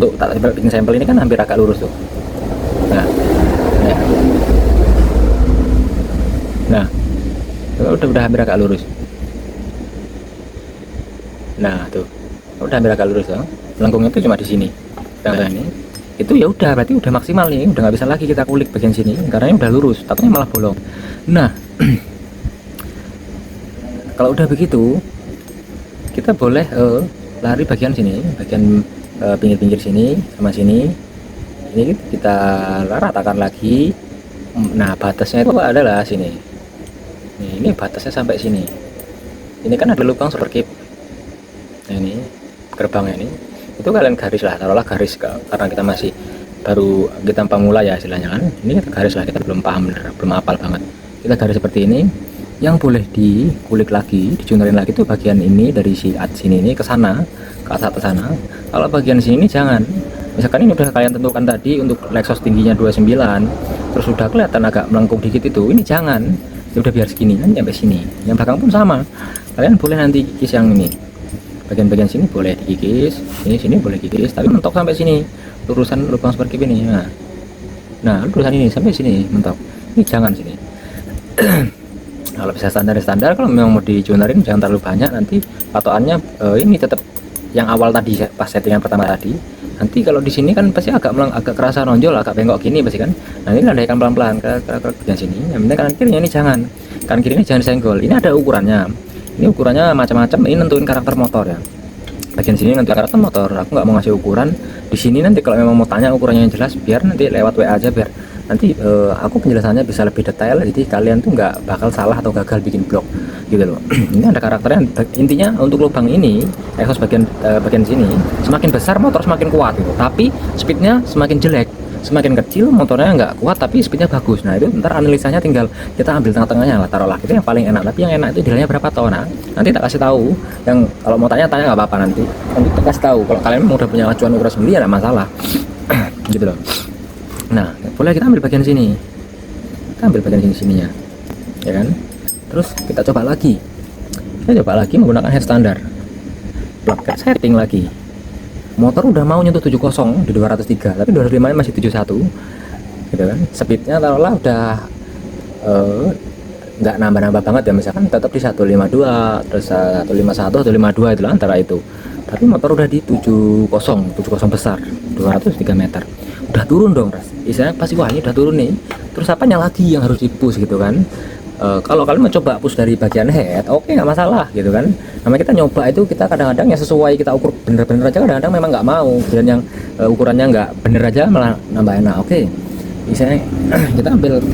Untuk tak bikin sampel ini kan hampir agak lurus tuh. Nah, ya. Nah, udah hampir agak lurus. Nah, tuh. Udah hampir agak lurus tuh. Melengkungnya itu cuma di sini. Nah, ini itu ya udah berarti udah maksimal nih, udah nggak bisa lagi kita kulik bagian sini karena ini udah lurus, takutnya malah bolong. Nah, kalau udah begitu kita boleh lari bagian sini, bagian pinggir-pinggir sini sama sini. Ini kita ratakan lagi. Nah, batasnya itu adalah sini. Ini batasnya sampai sini. Ini kan ada lubang superkip. Nah, ini gerbangnya ini. Itu kalian garis lah, taruhlah garis karena kita masih baru kita pemula ya istilahnya kan. Ini kita garis lah, kita belum paham bener, belum hafal banget. Kita garis seperti ini. Yang boleh dikulik lagi, dijunerin lagi tuh bagian ini dari sini ini ke sana, ke atas sana. Kalau bagian sini ini jangan. Misalkan ini udah kalian tentukan tadi untuk Lexus tingginya 29, terus udah kelihatan agak melengkung dikit itu, ini jangan. Ya udah biar segini kan sampai sini. Yang belakang pun sama. Kalian boleh nanti kikis yang ini. Bagian-bagian sini boleh dikikis, sini boleh dikikis, tapi mentok sampai sini. Lurusan lubang superkip ini. Nah, lurusan ini sampai sini mentok. Ini jangan sini. Kalau bisa standar, kalau memang mau dijunerin jangan terlalu banyak, nanti patokannya ini tetap yang awal tadi pas settingan pertama tadi. Nanti kalau di sini kan pasti agak kerasa nonjol, agak bengkok gini pasti kan. Nah, ini landaikan pelan-pelan ke bagian sini. Yang penting kanan kirinya ini jangan. Kanan kiri ini jangan senggol. Ini ada ukurannya. Ini ukurannya macam-macam. Ini nentuin karakter motor ya. Bagian sini nanti karakter motor. Aku nggak mau ngasih ukuran. Di sini nanti kalau memang mau tanya ukurannya yang jelas, biar nanti lewat WA aja biar nanti aku penjelasannya bisa lebih detail, jadi kalian tuh nggak bakal salah atau gagal bikin blog gitu loh. Ini ada karakternya, intinya untuk lubang ini exhaust bagian sini semakin besar motor semakin kuat gitu, tapi speednya semakin jelek, semakin kecil motornya nggak kuat tapi speednya bagus. Nah, itu ntar analisanya tinggal kita ambil tengah-tengahnya lah, taruhlah itu yang paling enak, tapi yang enak itu nilainya berapa ton. Nah, nanti tak kasih tahu, yang kalau mau tanya nggak apa-apa, nanti tak kasih tahu. Kalau kalian udah punya acuan ukuran sendiri ya nggak masalah. Gitu loh. Nah, boleh kita ambil bagian sini, kita ambil bagian sininya, ya kan. Terus kita coba lagi, menggunakan head standar, plug setting lagi. Motor udah mau nyentuh 70 di 203, tapi 205 masih 71, gitu kan. Speednya taruhlah udah nggak nambah-nambah banget ya, misalkan tetap di 152, terus 151, 152 itu lah antara itu. Tapi motor udah di 70 besar, 203 meter. Udah turun dong, istilahnya pasti wah ini udah turun nih, terus apanya lagi yang harus dipus gitu kan. Kalau kalian mencoba push dari bagian head, oke, nggak masalah gitu kan. Namanya kita nyoba itu, kita kadang-kadang yang sesuai kita ukur bener-bener aja, kadang-kadang memang nggak mau, dan yang ukurannya nggak bener aja malah nambah enak. Oke, misalnya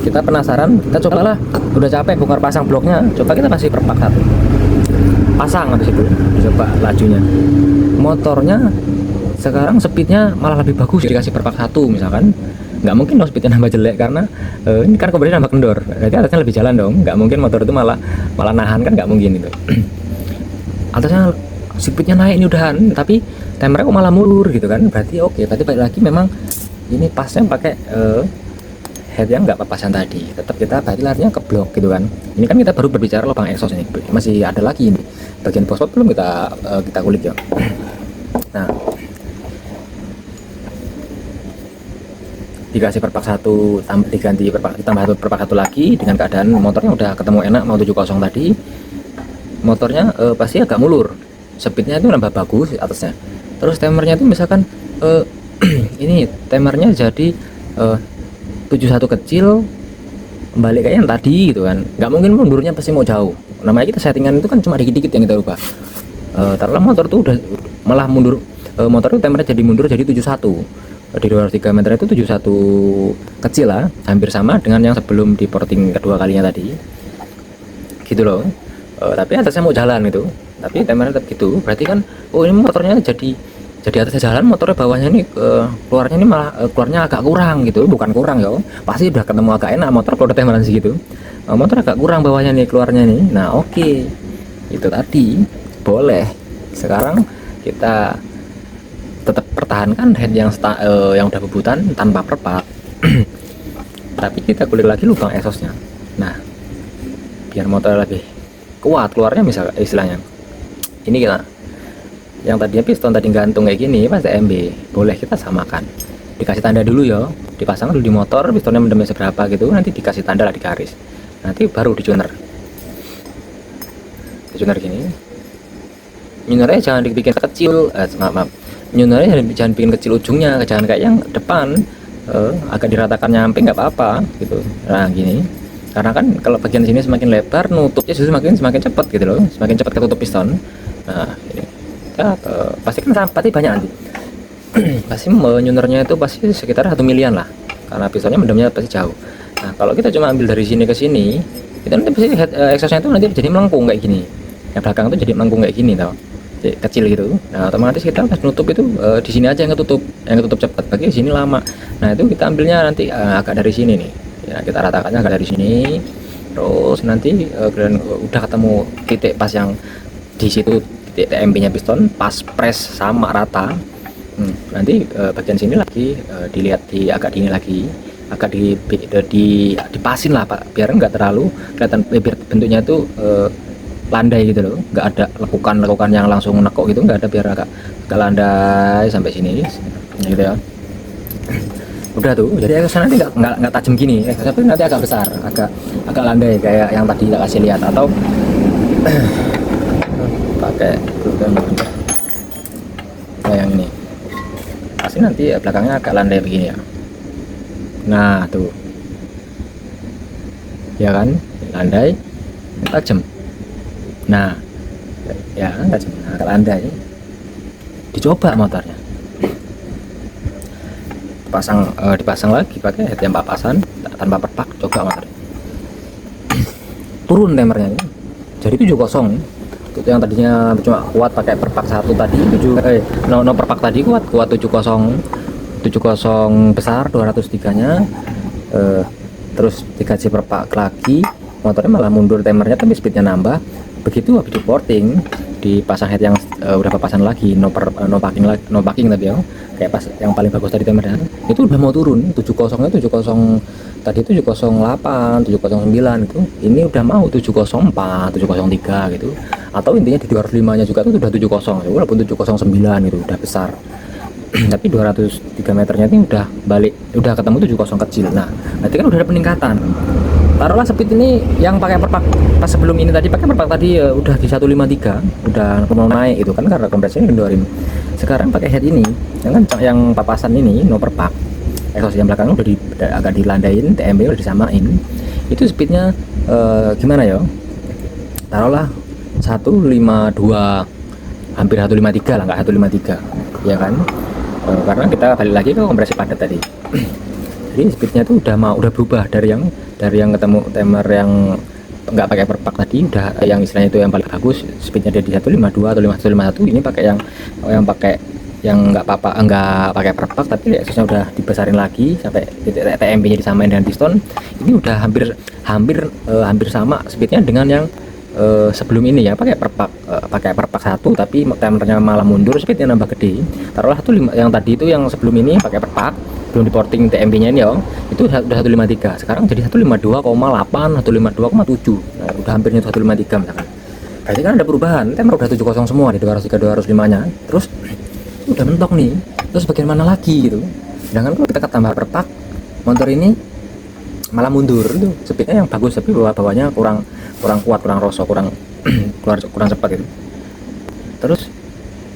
kita penasaran, kita cobalah, udah capek bongkar pasang bloknya, coba kita kasih perpak satu, pasang habis itu coba lajunya, motornya sekarang speednya malah lebih bagus dikasih perpak satu misalkan. Nggak mungkin dong speednya nambah jelek, karena ini kan kemudian nambah kendor, berarti atasnya lebih jalan dong. Nggak mungkin motor itu malah nahan, kan nggak mungkin itu. Atasnya speednya naik ini udahan, tapi timernya kok malah mundur gitu kan, berarti oke, berarti balik lagi memang ini pasnya pakai head yang nggak papasan tadi, tetap kita berarti larinya ke blok gitu kan. Ini kan kita baru berbicara lubang exhaust, ini masih ada lagi ini bagian pospot belum kita kulik ya. Nah, dikasih perpak satu, diganti tambah perpak satu lagi, dengan keadaan motornya udah ketemu enak mau 70 tadi, motornya pasti agak mulur, speednya itu nambah bagus atasnya. Terus timernya itu misalkan ini timernya jadi 71 kecil balik kayak yang tadi gitu kan, nggak mungkin mundurnya pasti mau jauh. Namanya kita settingan itu kan cuma dikit-dikit yang kita ubah. Taruhlah motor tuh udah malah mundur, motor itu timernya jadi mundur jadi 71 di 203 meter, itu 71 kecil lah, hampir sama dengan yang sebelum di porting kedua kalinya tadi gitu loh. Tapi atasnya mau jalan itu, tapi timernya tetap gitu, berarti kan oh ini motornya jadi atasnya jalan, motornya bawahnya ini keluarnya ini malah keluarnya agak kurang gitu. Bukan kurang ya, pasti udah ketemu agak enak motor kalau udah timeran segitu, motor agak kurang bawahnya nih, keluarnya nih. Nah oke, itu tadi boleh. Sekarang kita tetap pertahankan head yang udah bebutan tanpa perpak. Tapi kita kulik lagi lubang exhaustnya. Nah, biar motor lebih kuat keluarnya, misal istilahnya ini kita yang tadinya piston tadi gantung kayak gini pas TMB, boleh kita samakan, dikasih tanda dulu ya, dipasang dulu di motor pistonnya mendemnya seberapa gitu, nanti dikasih tanda lah di garis, nanti baru dicuner gini. Nyunernya jangan dibikin kecil, maaf, nyunernya jangan bikin kecil ujungnya, jangan kayak yang depan, agak diratakan nyampe nggak apa-apa gitu. Nah gini, karena kan kalau bagian sini semakin lebar, nutupnya justru semakin cepat gitu loh, semakin cepat ketutup piston. Nah ini ya, pasti kan pasti banyak nanti. Pasti menyunernya itu pasti sekitar 1 milian lah, karena pistonnya mendemnya pasti jauh. Nah kalau kita cuma ambil dari sini ke sini, itu nanti pasti exhaustnya itu nanti jadi melengkung kayak gini, yang belakang tuh jadi melengkung kayak gini tau, kecil gitu. Nah otomatis kita pas nutup itu di sini aja yang ketutup cepat, bagi sini lama. Nah itu kita ambilnya nanti agak dari sini nih ya, kita ratakannya agak dari sini, terus nanti udah ketemu titik pas yang di situ, titik TMB nya piston pas press sama rata. Nanti bagian sini lagi dilihat agak dini lagi, agak dipasin lah Pak, biar nggak terlalu kelihatan, biar bentuknya itu landai gitu loh, nggak ada lekukan yang langsung nekuk gitu, nggak ada, biar agak landai sampai sini gitu ya. Udah tuh, jadi exhaustnya nanti nggak tajam gini, tapi nanti agak besar, agak landai kayak yang tadi kita kasih lihat, atau pakai kayak yang ini pasti nanti belakangnya agak landai begini ya. Nah tuh ya kan, landai tajam. Nah ya tajam, agak landai. Dicoba motornya, dipasang lagi pakai head yang papasan tanpa perpak, coba motor turun temernya ini jadi 70. Itu yang tadinya cuma kuat pakai perpak 1 tadi, no perpak tadi kuat 70 besar 203 nya, terus dikasih perpak lagi, motornya malah mundur temernya tapi speednya nambah. Begitu habis di porting, dipasang head yang udah papasan lagi, no parking tadi ya, kayak pas yang paling bagus tadi temernya, itu udah mau turun 70 nya, 70 tadi itu 708 709 gitu, ini udah mau 704 703 gitu, atau intinya di 205 nya juga tuh udah 70 walaupun 709 gitu, udah besar. Tapi 203 meternya ini udah balik, udah ketemu 70 kecil. Nah berarti kan udah ada peningkatan. Taruhlah speed ini yang pakai perpak pas sebelum ini tadi pakai perpak tadi udah di 153, udah mau naik itu kan karena kompresinya kendorin. Sekarang pakai head ini yang kencang, yang papasan ini no perpak, exhaust yang belakang udah agak dilandain, TMB udah disamain, itu speednya gimana ya, taruhlah 152, hampir 153 lah, nggak 153 ya kan, karena kita balik lagi ke kompresi padat tadi. Jadi speednya itu udah berubah dari yang ketemu timer yang nggak pakai perpak tadi, udah yang istilahnya itu yang paling bagus, speednya dia di 152 atau 151. Ini pakai yang pakai yang nggak pakai perpak, tapi exhaustnya udah dibesarin lagi sampai TMB nya disamain dengan piston. Ini udah hampir sama speednya dengan yang sebelum ini ya, pakai perpak 1 tapi timernya malah mundur, speednya nambah gede. Taruhlah yang tadi itu yang sebelum ini pakai perpak, belum di porting TMB nya ini ya, itu udah 153, sekarang jadi 152,8 152,7. Nah, udah hampir nyentuh 153 misalkan. Berarti kan ada perubahan, timer udah 70 semua di 203 205 nya, terus udah mentok nih, terus bagaimana lagi gitu. Sedangkan kalau kita tambah perpak, motor ini malah mundur itu speednya yang bagus, tapi bawahnya kurang kuat, kurang rosok, kurang cepat gitu. Terus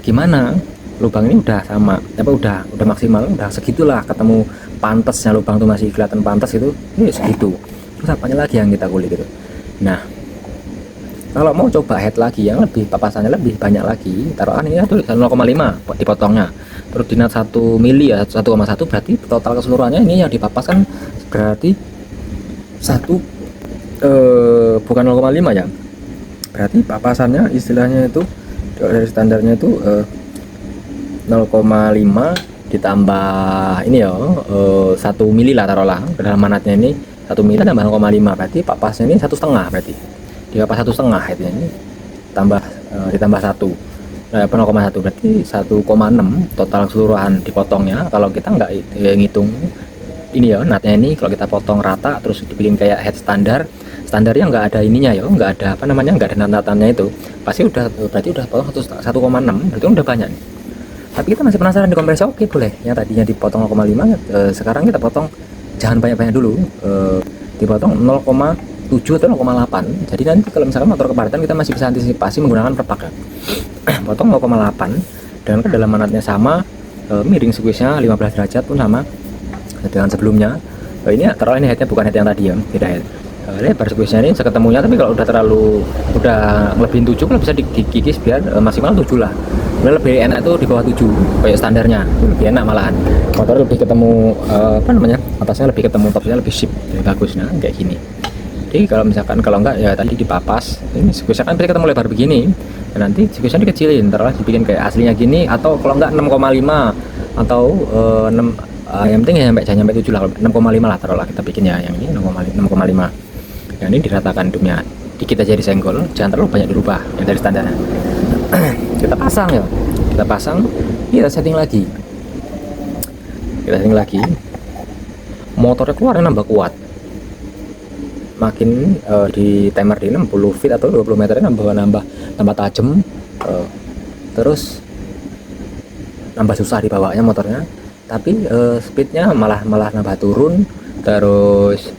gimana, lubang ini udah sama udah maksimal, udah segitulah, ketemu pantasnya lubang tuh masih kelihatan pantas gitu, ini segitu. Terus apanya lagi yang kita kulik gitu. Nah kalau mau coba head lagi yang lebih papasannya lebih banyak lagi, taruhan ini tuh 0,5 dipotongnya, terus dinat 1 mili ya, 1,1, berarti total keseluruhannya ini yang dipapas kan berarti bukan 0,5 ya, berarti papasannya istilahnya itu dari standarnya itu 0,5 ditambah ini ya 1 mili lah, taruhlah kedalamannya ini 1 mili tambah 0,5, berarti papasnya ini 1,5, berarti dipapas 1,5 headnya ini ditambah 1, 0,1 berarti 1,6 total keseluruhan dipotongnya. Kalau kita nggak ngitung ini ya natnya ini, kalau kita potong rata terus dibikin kayak head standar standarnya nggak ada ininya ya, nggak ada apa namanya, nggak ada tanda-tandanya itu, pasti udah berarti udah potong 1,6, berarti udah banyak nih. Tapi kita masih penasaran di kompresi, oke boleh yang tadinya dipotong 0,5, sekarang kita potong, jangan banyak-banyak dulu, dipotong 0,7 atau 0,8. Jadi nanti kalau misalkan motor kepadatan kita masih bisa antisipasi menggunakan perpak ya. Potong 0,8 dengan kedalamannya sama, miring squeeze-nya 15 derajat pun sama dengan sebelumnya. Ini taruh ini headnya bukan head yang tadi ya, beda head. Lebar squeeze-nya ini seketemunya, tapi kalau udah lebihin 7 kalau bisa dikikis biar maksimal 7 lah. Sebenarnya lebih enak tuh di bawah 7 kayak standarnya, lebih enak malahan. Motor lebih ketemu apa namanya, atasnya lebih ketemu, topnya lebih sip, lebih bagus. Nah kayak gini. Jadi kalau misalkan kalau enggak ya tadi dipapas, ini squeeze kan bisa ketemu lebar begini, dan nanti squeeze-nya dikecilin, terus dibikin kayak aslinya gini, atau kalau enggak 6,5 atau 6, yang penting ya jangan sampai 7 lah, 6,5 lah taruhlah kita bikin ya, yang ini 6,5. Nah ini diratakan hidupnya dikit aja disenggol, jangan terlalu banyak dirubah yang dari standarnya. Kita pasang ya, kita setting lagi, motornya keluar nambah kuat, makin di timer di 60 feet atau 20 meter nambah tajam, terus nambah susah dibawanya motornya, tapi speednya malah nambah turun, terus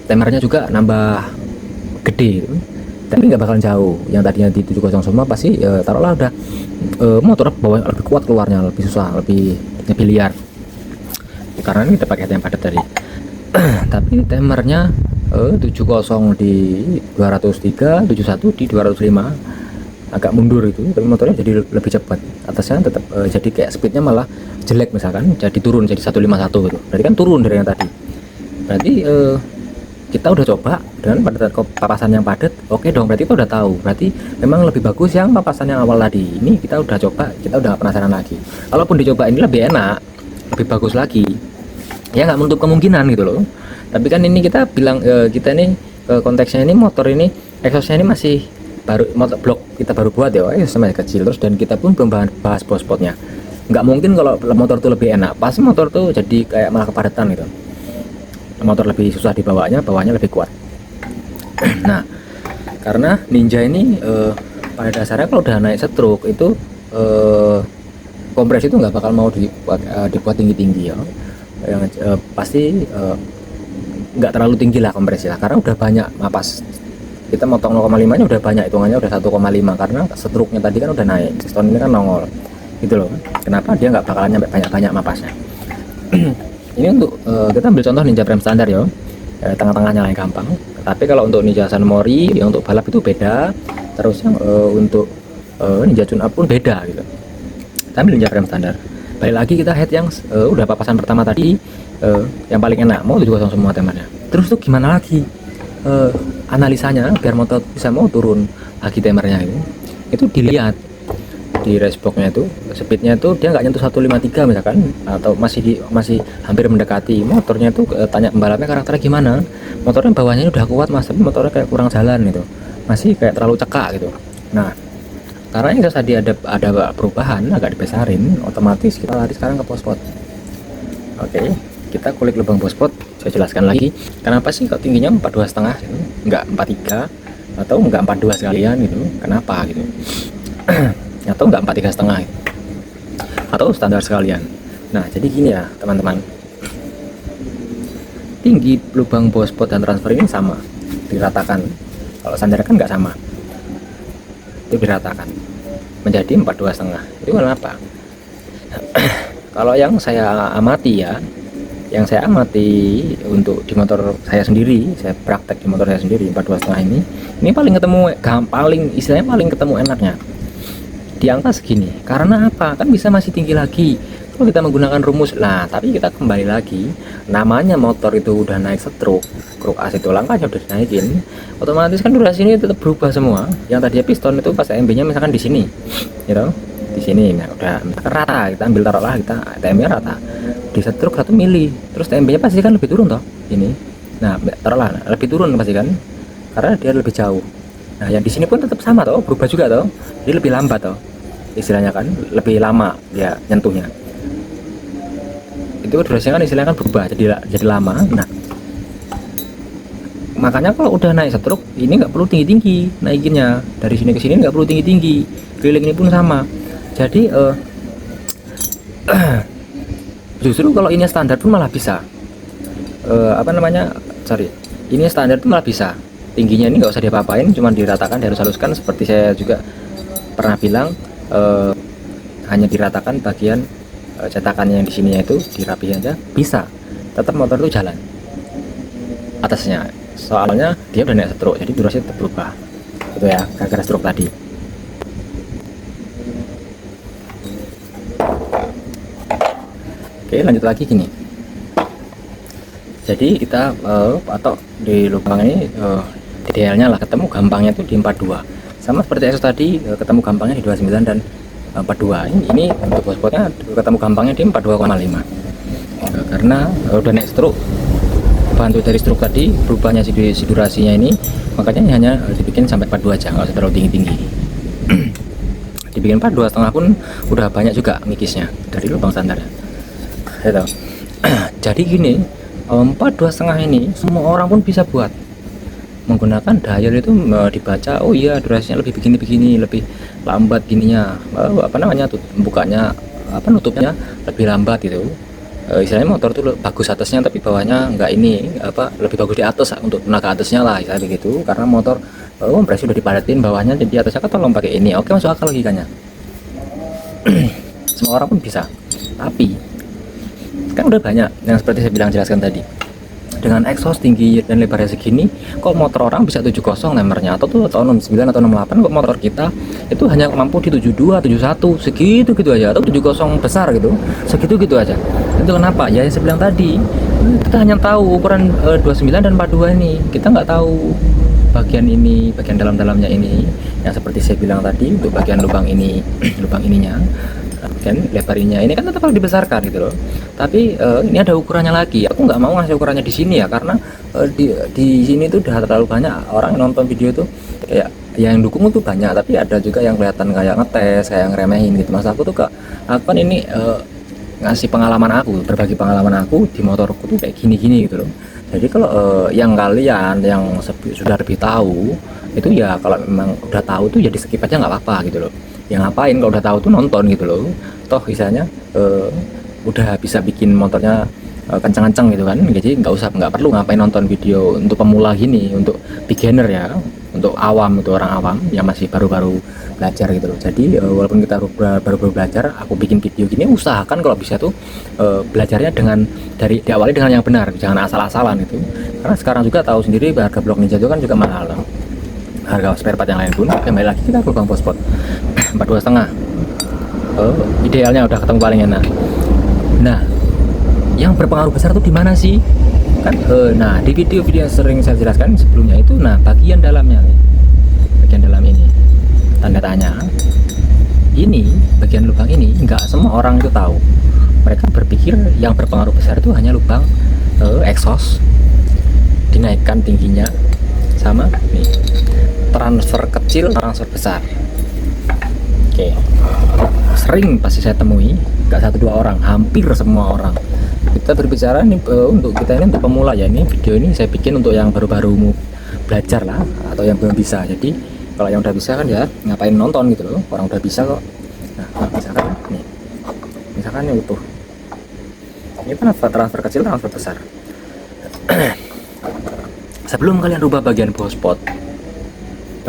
timernya juga nambah gede, tapi nggak bakalan jauh. Yang tadinya di 700 semua pasti taruhlah udah motor bawah lebih kuat keluarnya, lebih susah, lebih liar, karena ini kita pakai yang padat tadi. Tapi timernya 70 di 203, 71 di 205, agak mundur itu, tapi motornya jadi lebih cepat. Atasnya tetap jadi kayak speednya malah jelek, misalkan jadi turun jadi 151 gitu, berarti kan turun dari yang tadi. Berarti kita udah coba dengan papasan yang padat, oke dong, berarti kita udah tahu, berarti memang lebih bagus yang papasan yang awal tadi. Ini kita udah coba, kita udah penasaran lagi, kalaupun dicoba ini lebih enak, lebih bagus lagi ya, nggak menutup kemungkinan gitu loh. Tapi kan ini kita bilang kita ini konteksnya ini motor ini exhaustnya ini masih baru, motor blok kita baru buat ya, masih kecil terus, dan kita pun belum bahas spotnya. Nggak mungkin kalau motor tuh lebih enak, pasti motor tuh jadi kayak malah kepadatan gitu, motor lebih susah dibawanya, bawahnya lebih kuat. Nah karena Ninja ini pada dasarnya kalau udah naik stroke itu kompresi itu nggak bakal mau dibuat tinggi-tinggi ya, yang pasti nggak terlalu tinggi lah kompresi lah, karena udah banyak mapas. Kita motong 0,5 nya udah banyak, hitungannya udah 1,5, karena stroke-nya tadi kan udah naik, sistem ini kan nongol gitu loh. Kenapa dia nggak bakalan nyampe banyak mapasnya. Ini untuk kita ambil contoh Ninja Prime standar ya, tengah-tengahnya yang gampang. Tapi kalau untuk Ninja San Mori yang untuk balap itu beda, terus yang untuk Ninja Tune Up pun beda gitu. Kita ambil Ninja Prime standar. Balik lagi kita head yang udah papasan pertama tadi, yang paling enak, mau 700 semua temannya. Terus tuh gimana lagi analisanya biar motor bisa mau turun lagi timernya itu dilihat di racebooknya itu, speednya itu dia nggak nyentuh 153 misalkan, atau masih hampir mendekati. Motornya itu tanya pembalapnya karakternya gimana, motornya bawahnya udah kuat mas, tapi motornya kayak kurang jalan gitu, masih kayak terlalu cekak gitu. Nah karena ini tadi ada perubahan, agak dibesarin, otomatis kita lari sekarang ke post spot. Oke, kita kulik lubang post spot. Saya jelaskan lagi kenapa sih kok tingginya 42,5 gitu, nggak 43 atau nggak 42 sekalian gitu, kenapa gitu. Atau nggak 43,5 gitu, atau standar sekalian. Nah jadi gini ya teman-teman, tinggi lubang post spot dan transfer ini sama, diratakan. Kalau standar kan nggak sama, itu diratakan menjadi 42,5. Itu kenapa? Kalau yang saya amati ya, untuk di motor saya sendiri, saya praktek di motor saya sendiri 42,5 ini paling istilahnya paling ketemu enaknya di angka segini. Karena apa? Kan bisa masih tinggi lagi kalau kita menggunakan rumus. Nah tapi kita kembali lagi, namanya motor itu udah naik stroke, kruk as itu langkahnya udah dinaikin, otomatis kan durasi ini tetap berubah semua. Yang tadi piston itu pas TMB nya misalkan di sini gitu, di sini, nah udah rata, kita ambil taruhlah kita TMB nya rata di stroke 1 mili, terus TMB nya pasti kan lebih turun toh ini. Nah taruhlah lebih turun pasti kan, karena dia lebih jauh. Nah yang di sini pun tetap sama toh, berubah juga toh, jadi lebih lambat toh istilahnya kan, lebih lama dia nyentuhnya. Itu durasinya kan istilahnya kan berubah jadi lama. Nah Makanya kalau udah naik stroke ini nggak perlu tinggi-tinggi naikinnya, dari sini ke sini nggak perlu tinggi-tinggi, keliling ini pun sama. Jadi justru kalau ini standar pun malah bisa ini standar pun malah bisa tingginya ini nggak usah diapa-apain, cuma diratakan, dihalus-haluskan seperti saya juga pernah bilang, hanya diratakan bagian cetakannya yang di sininya itu dirapihin aja, bisa tetap motor itu jalan atasnya. Soalnya dia udah naik stroke, jadi durasi tetap berubah itu ya, gara-gara stroke tadi. Oke, lanjut lagi gini. Jadi kita patok di lubang ini idealnya lah ketemu gampangnya itu di 42, sama seperti Exos tadi, ketemu gampangnya di 29 dan 42. Ini untuk spotnya ketemu gampangnya di 42,5, karena udah naik stroke, bantu dari stroke tadi berubahnya si durasinya ini, makanya hanya dibikin sampai 42 aja, nggak usah terlalu tinggi-tinggi. Dibikin 42,5 pun udah banyak juga mikisnya dari lubang standar gitu. Jadi gini, 42,5 ini semua orang pun bisa buat menggunakan dial itu, dibaca oh iya durasinya lebih begini, lebih lambat gininya, bukanya nutupnya lebih lambat gitu. Istilahnya motor itu bagus atasnya tapi bawahnya enggak, ini lebih bagus di atas untuk tenaga atasnya lah, istilahnya begitu, karena motor kompresi udah dipadatin bawahnya, jadi atasnya kan tolong pakai ini. Oke, masuk akal logikanya. Semua orang pun bisa, tapi kan udah banyak yang seperti saya jelaskan tadi, dengan exhaust tinggi dan lebarnya segini kok motor orang bisa 70 nomornya, atau 69 atau 68, kok motor kita itu hanya mampu di 72, 71 segitu aja, atau 70 besar gitu, segitu aja. Itu kenapa? Ya saya bilang tadi, kita hanya tahu ukuran 29 dan 42 ini, kita nggak tahu bagian ini, bagian dalamnya ini yang seperti saya bilang tadi, untuk bagian lubang ini lubang ininya kan, lebarnya ini kan tetap harus dibesarkan gitu loh. Tapi ini ada ukurannya lagi, aku nggak mau ngasih ukurannya di sini ya, karena di sini tuh udah terlalu banyak orang yang nonton video itu, kayak yang dukung tuh banyak, tapi ada juga yang kelihatan kayak ngetes, kayak ngeremehin gitu. Mas aku tuh aku kan ini ngasih pengalaman aku, berbagi pengalaman aku di motorku tuh kayak gini gitu loh. Jadi kalau yang kalian yang sudah lebih tahu itu ya, kalau memang udah tahu tuh ya di skip aja nggak apa-apa gitu loh. Yang ngapain kalau udah tahu tuh nonton gitu loh, toh misalnya udah bisa bikin motornya kencang-kencang gitu kan, jadi nggak perlu ngapain nonton video untuk pemula gini, untuk beginner ya, untuk awam, untuk orang awam yang masih baru-baru belajar gitu loh. Jadi walaupun kita baru belajar, aku bikin video gini, usahakan kalau bisa tuh belajarnya diawali dengan yang benar, jangan asal-asalan gitu, karena sekarang juga tahu sendiri harga blok Ninja itu kan juga mahal loh, harga spare part yang lain pun. Kembali lagi kita ke lubang spot 42,5, idealnya udah ketemu paling enak. Nah, yang berpengaruh besar tuh di mana sih kan? Nah, di video-video yang sering saya jelaskan sebelumnya itu, nah bagian dalamnya nih, bagian dalam ini tanda tanya ini, bagian lubang ini nggak semua orang itu tahu. Mereka berpikir yang berpengaruh besar itu hanya lubang exhaust, dinaikkan tingginya, sama nih transfer kecil, transfer besar. Oke, sering pasti saya temui, nggak 1-2 orang, hampir semua orang. Kita berbicara nih untuk kita ini, untuk pemula ya, ini video ini saya bikin untuk yang baru-baru mau belajar lah, atau yang belum bisa. Jadi kalau yang udah bisa kan ya ngapain nonton gitu loh, orang udah bisa kok. Nah, misalkan ini utuh, ini kan transfer kecil, transfer besar. Sebelum kalian rubah bagian bawah spot,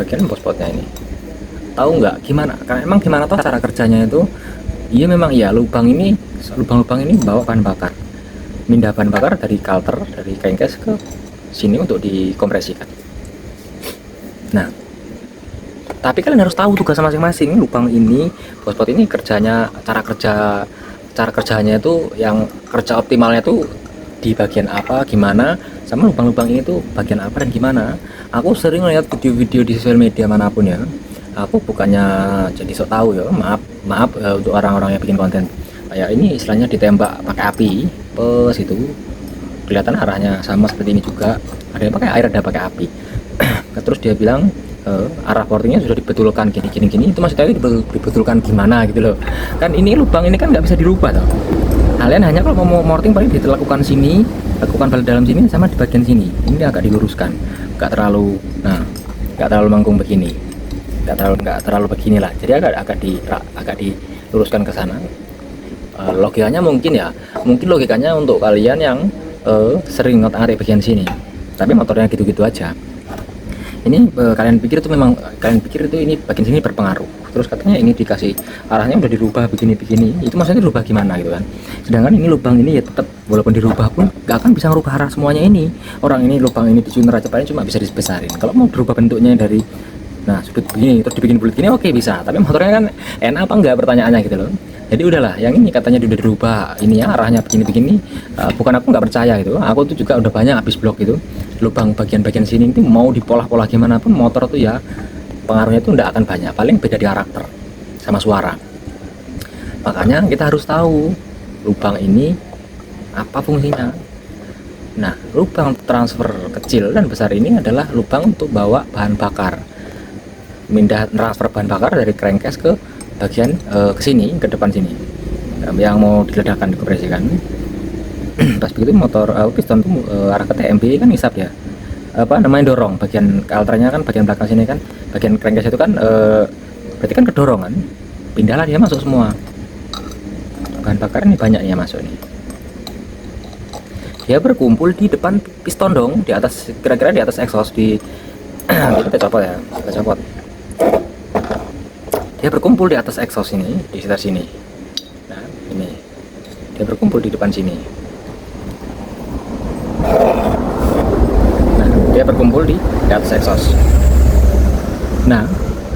bagian bawah spotnya ini, tahu nggak gimana? Karena emang gimana toh cara kerjanya itu? Iya memang iya, lubang ini bawa bahan bakar, mindah bahan bakar dari kalter, dari crankcase ke sini untuk dikompresikan. Nah, tapi kalian harus tahu tugas masing-masing. Lubang ini, bawah spot ini kerjanya, cara kerjanya itu, yang kerja optimalnya tuh di bagian apa, gimana, sama lubang-lubang ini tuh bagian apa dan gimana. Aku sering lihat video-video di sosial media manapun ya, aku bukannya jadi sok tahu ya, maaf untuk orang-orang yang bikin konten kayak ini, istilahnya ditembak pakai api, itu kelihatan arahnya sama seperti ini juga, ada yang pakai air, ada pakai api. Terus dia bilang arah portingnya sudah dibetulkan gini, itu maksudnya dibetulkan gimana gitu loh kan. Ini lubang ini kan nggak bisa dirubah toh, kalian hanya kalau mau morting paling dilakukan sini, lekukan balik dalam sini sama di bagian sini ini agak diluruskan, nggak terlalu, nah nggak terlalu mangkung begini, nggak terlalu begini lah, jadi agak diluruskan ke sana. Logikanya mungkin logikanya untuk kalian yang sering ngotak-ngatik bagian sini tapi motornya gitu-gitu aja, ini kalian pikir itu ini bagian sini berpengaruh, terus katanya ini dikasih arahnya udah dirubah begini, itu maksudnya dirubah gimana gitu kan. Sedangkan ini lubang ini ya tetap walaupun dirubah pun gak akan bisa merubah arah semuanya. Ini orang ini lubang ini disuner aja paling cuma bisa dibesarin. Kalau mau berubah bentuknya dari sudut begini terus dibikin bulat gini oke bisa, tapi motornya kan enak apa enggak pertanyaannya gitu loh. Jadi udahlah, yang ini katanya udah dirubah ini ya arahnya begini, bukan aku nggak percaya gitu, aku tuh juga udah banyak habis blok gitu, lubang bagian-bagian sini itu mau dipolah-polah gimana pun motor tuh ya pengaruhnya tuh nggak akan banyak, paling beda di karakter sama suara. Makanya kita harus tahu lubang ini apa fungsinya. Nah, lubang transfer kecil dan besar ini adalah lubang untuk bawa bahan bakar, mindah transfer bahan bakar dari crankcase ke bagian ke sini, ke depan sini, yang mau diledakkan, dikopresikan. Pas begitu motor piston tuh arah ke TMB kan hisap ya, apa namanya, dorong bagian kaltranya kan, bagian belakang sini kan, bagian crankcase itu kan berarti kan kedorong kan, pindahlah dia masuk semua bahan bakar ini, banyaknya masuk nih, dia berkumpul di depan piston dong, di atas, kira-kira di atas exhaust di kita copot ya, kita copot. Dia berkumpul di atas exhaust ini, di sekitar sini. Nah, ini dia berkumpul di depan sini. Nah, dia berkumpul di atas exhaust. Nah,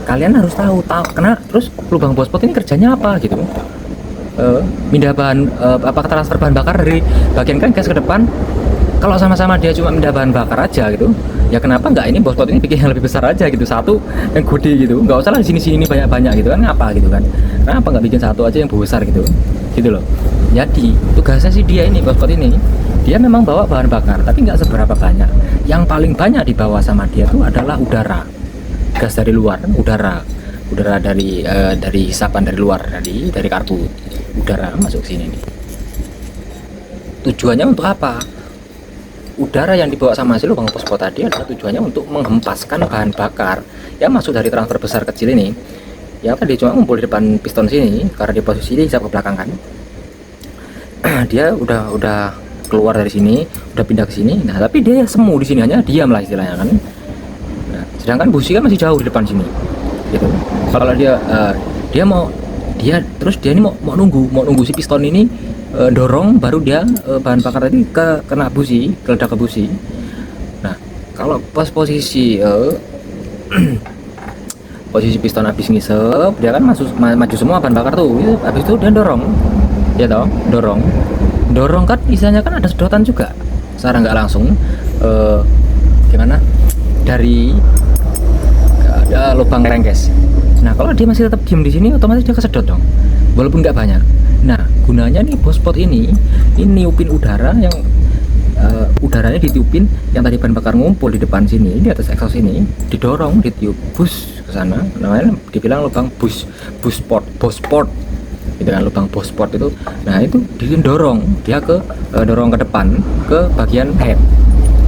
kalian harus tahu karena terus lubang bospot ini kerjanya apa gitu. Mindah bahan transfer bahan bakar dari bagian crankcase ke depan. Kalau sama-sama dia cuma mindah bahan bakar aja gitu, ya kenapa nggak ini bospot ini bikin yang lebih besar aja gitu, satu yang gede gitu, nggak usah lah di sini ini banyak gitu kan, ngapa gitu kan, kenapa nggak bikin satu aja yang besar gitu loh. Jadi tugasnya sih dia ini, bospot ini dia memang bawa bahan bakar tapi nggak seberapa banyak, yang paling banyak dibawa sama dia tuh adalah udara, gas dari luar, udara dari hisapan dari luar, dari karbu, udara masuk sini nih. Tujuannya untuk apa? Udara yang dibawa sama si lubang bospot tadi adalah tujuannya untuk menghempaskan bahan bakar yang masuk dari transfer besar kecil ini, yang tadi cuma ngumpul di depan piston sini karena di posisi ini hisap ke belakang kan. Dia udah keluar dari sini, udah pindah ke sini. Nah, tapi dia semu di sini, hanya diam lah istilahnya kan. Nah, sedangkan busi kan masih jauh di depan sini. Gitu. Kalau dia terus dia ini mau nunggu si piston ini dorong, baru dia bahan bakar tadi kena busi, keledak ke busi. Nah, kalau pas posisi posisi piston habis ngisep, dia kan maju semua bahan bakar tuh. Habis itu dia dorong, ya toh, dorong kan istilahnya kan ada sedotan juga secara nggak langsung gimana dari ada lubang crankcase. Nah, kalau dia masih tetap diem di sini, otomatis dia kesedot dong, walaupun nggak banyak. Nah, gunanya nih bospot ini niupin udara yang udaranya ditiupin, yang tadi bahan bakar ngumpul di depan sini, di atas exhaust ini, didorong, ditiup bus ke sana. Namanya dibilang lubang bosport gitu kan, lubang bosport itu. Nah, itu didorong dia dorong ke depan ke bagian head,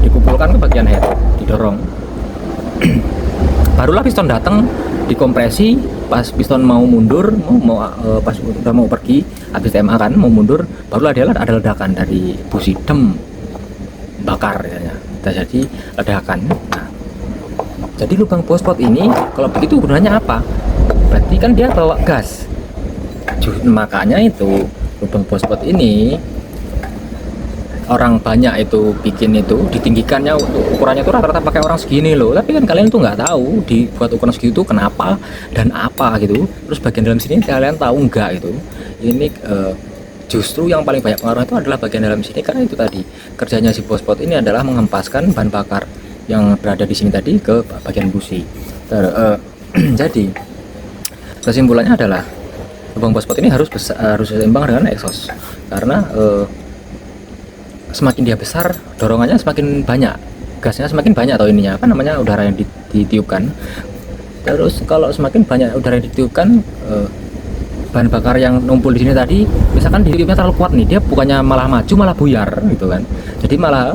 dikumpulkan ke bagian head, didorong. Barulah piston datang, dikompresi. Pas piston mau mundur, pas udah mau pergi habis TMA kan, mau mundur, barulah dia ada ledakan dari busi, bakar ya, jadi ledakan. Nah, jadi lubang bospot ini kalau begitu gunanya apa? Berarti kan dia bawa gas. Makanya itu lubang bospot ini orang banyak itu bikin itu ditinggikannya, ukurannya tuh rata-rata pakai orang segini loh, tapi kan kalian tuh nggak tahu dibuat ukuran segitu kenapa dan apa gitu. Terus bagian dalam sini kalian tahu nggak itu, ini justru yang paling banyak pengaruh itu adalah bagian dalam sini, karena itu tadi kerjanya si bospot ini adalah menghempaskan bahan bakar yang berada di sini tadi ke bagian busi. Jadi kesimpulannya adalah lubang bospot ini harus seimbang dengan exhaust, karena semakin dia besar, dorongannya semakin banyak, gasnya semakin banyak, atau ininya apa namanya, udara yang ditiupkan. Terus kalau semakin banyak udara yang ditiupkan, bahan bakar yang numpul di sini tadi, misalkan tiupnya terlalu kuat nih, dia bukannya malah maju malah buyar gitu kan. Jadi malah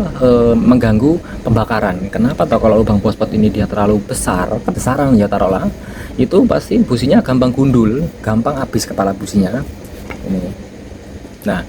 mengganggu pembakaran. Kenapa toh kalau lubang bospot ini dia terlalu besar, kebesaran ya taruhlah, itu pasti businya gampang gundul, gampang habis kepala businya ini. Nah,